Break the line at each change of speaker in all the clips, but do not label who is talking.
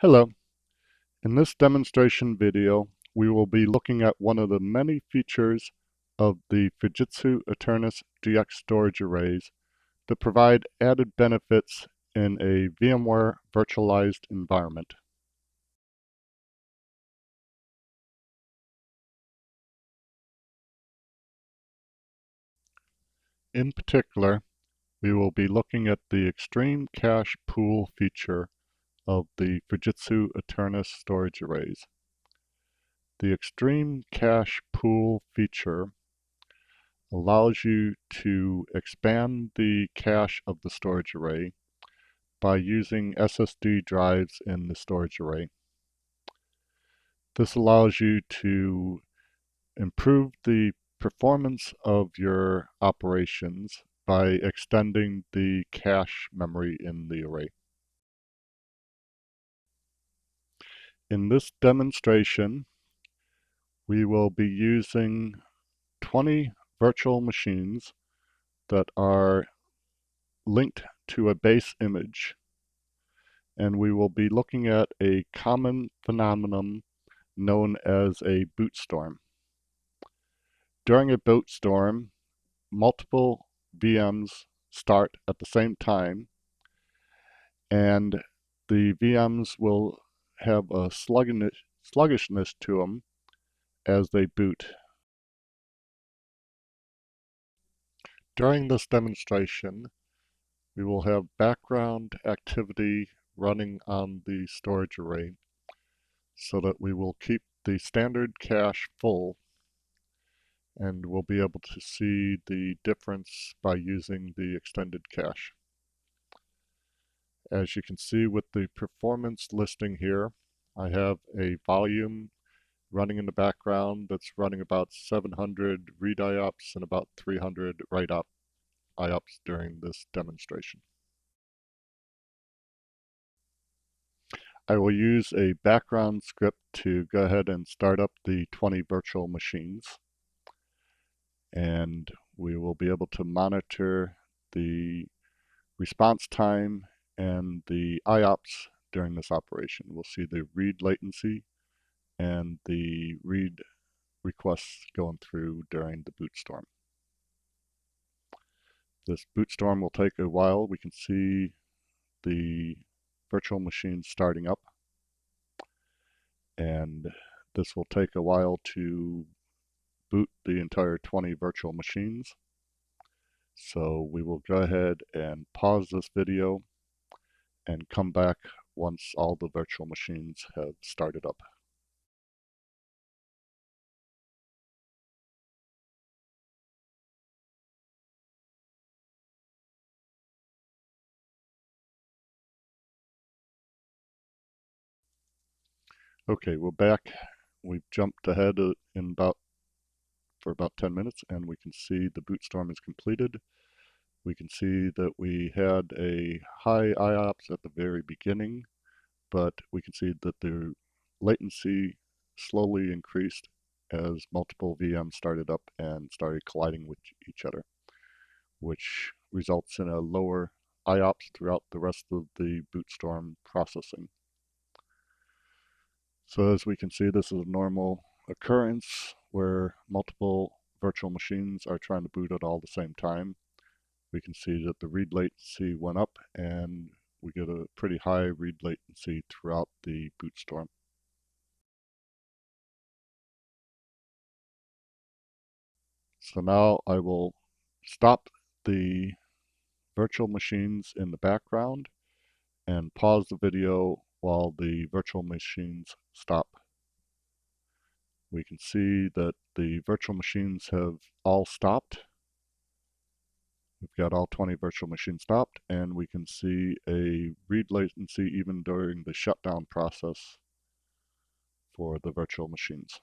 Hello. In this demonstration video, we will be looking at one of the many features of the Fujitsu ETERNUS GX storage arrays that provide added benefits in a VMware virtualized environment. In particular, we will be looking at the extreme cache pool feature of the Fujitsu ETERNUS storage arrays. The extreme cache pool feature allows you to expand the cache of the storage array by using SSD drives in the storage array. This allows you to improve the performance of your operations by extending the cache memory in the array. In this demonstration, we will be using 20 virtual machines that are linked to a base image, and we will be looking at a common phenomenon known as a boot storm. During a boot storm, multiple VMs start at the same time, and the VMs will have a sluggishness to them as they boot. During this demonstration, we will have background activity running on the storage array so that we will keep the standard cache full, and we'll be able to see the difference by using the extended cache. As you can see with the performance listing here, I have a volume running in the background that's running about 700 read IOPS and about 300 write IOPS during this demonstration. I will use a background script to go ahead and start up the 20 virtual machines, and we will be able to monitor the response time and the IOPS during this operation. We'll see the read latency and the read requests going through during the boot storm. This boot storm will take a while. We can see the virtual machines starting up, and this will take a while to boot the entire 20 virtual machines. So we will go ahead and pause this video and come back once all the virtual machines have started up. Okay, we're back. We've jumped ahead for about 10 minutes, and we can see the boot storm is completed. We can see that we had a high IOPS at the very beginning, but we can see that the latency slowly increased as multiple VMs started up and started colliding with each other, which results in a lower IOPS throughout the rest of the boot storm processing. So as we can see, this is a normal occurrence where multiple virtual machines are trying to boot at all the same time. We can see that the read latency went up, and we get a pretty high read latency throughout the boot storm. So now I will stop the virtual machines in the background and pause the video while the virtual machines stop. We can see that the virtual machines have all stopped. We've got all 20 virtual machines stopped, and we can see a read latency even during the shutdown process for the virtual machines.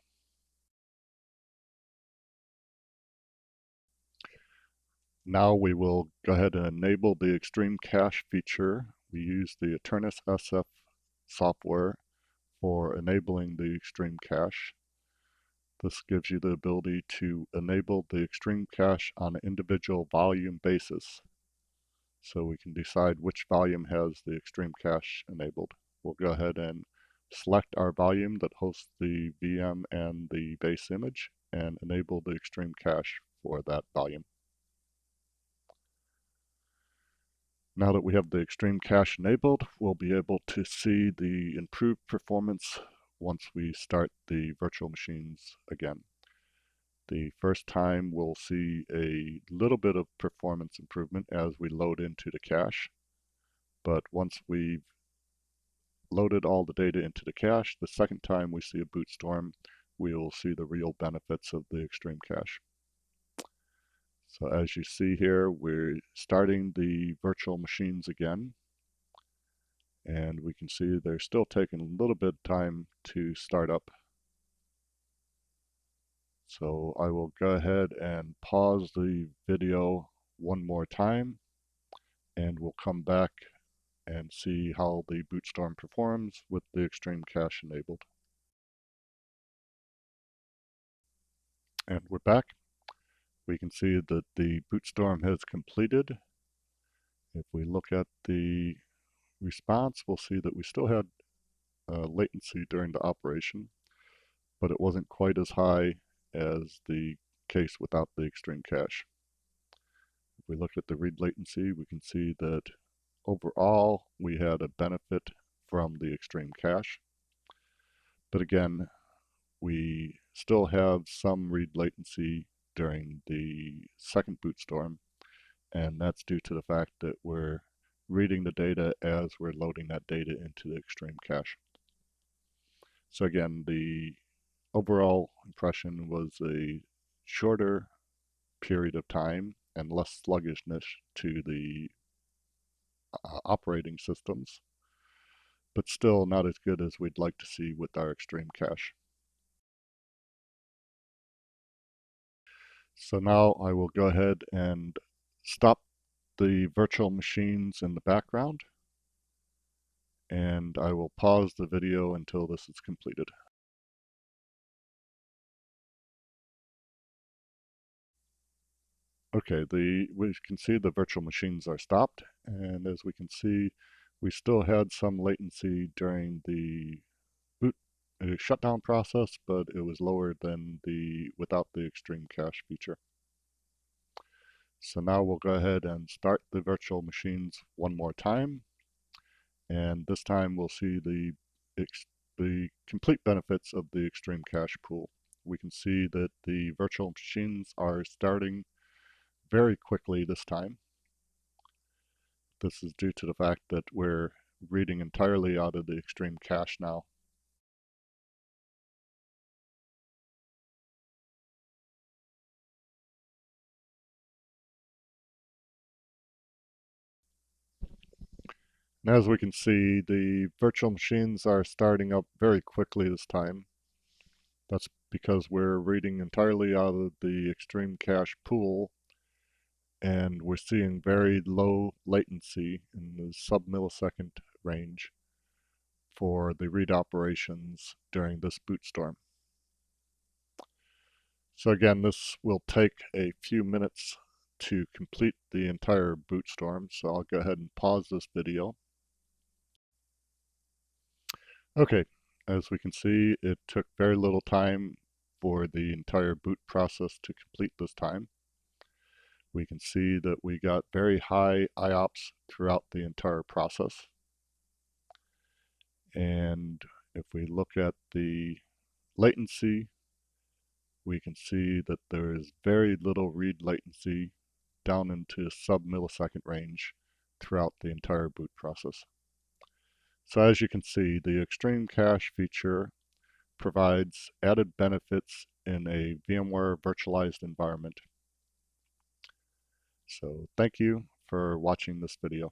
Now we will go ahead and enable the extreme cache feature. We use the ETERNUS SF software for enabling the extreme cache. This gives you the ability to enable the extreme cache on an individual volume basis. So we can decide which volume has the extreme cache enabled. we'll go ahead and select our volume that hosts the VM and the base image and enable the extreme cache for that volume. Now that we have the extreme cache enabled, we'll be able to see the improved performance once we start the virtual machines again. The first time we'll see a little bit of performance improvement as we load into the cache, but once we've loaded all the data into the cache, the second time we see a boot storm, we will see the real benefits of the extreme cache. So as you see here, we're starting the virtual machines again, and we can see they're still taking a little bit of time to start up. So I will go ahead and pause the video one more time, and we'll come back and see how the bootstorm performs with the extreme cache enabled. And we're back. We can see that the bootstorm has completed. If we look at the response, we'll see that we still had latency during the operation, but it wasn't quite as high as the case without the extreme cache. If we look at the read latency, we can see that overall we had a benefit from the extreme cache. But again, we still have some read latency during the second bootstorm, and that's due to the fact that we're reading the data as we're loading that data into the extreme cache. So again, the overall impression was a shorter period of time and less sluggishness to the operating systems, but still not as good as we'd like to see with our extreme cache. So now I will go ahead and stop the virtual machines in the background, and I will pause the video until this is completed. Okay, we can see the virtual machines are stopped, and as we can see, we still had some latency during the boot shutdown process, but it was lower than without the extreme cache feature. So now we'll go ahead and start the virtual machines one more time, and this time we'll see the complete benefits of the extreme cache pool. We can see that the virtual machines are starting very quickly this time. This is due to the fact that we're reading entirely out of the extreme cache now. And as we can see, the virtual machines are starting up very quickly this time. That's because we're reading entirely out of the extreme cache pool, and we're seeing very low latency in the sub-millisecond range for the read operations during this bootstorm. So again, this will take a few minutes to complete the entire bootstorm, so I'll go ahead and pause this video. Okay, as we can see, it took very little time for the entire boot process to complete this time. We can see that we got very high IOPS throughout the entire process. And if we look at the latency, we can see that there is very little read latency down into sub-millisecond range throughout the entire boot process. So as you can see, the extreme cache feature provides added benefits in a VMware virtualized environment. So thank you for watching this video.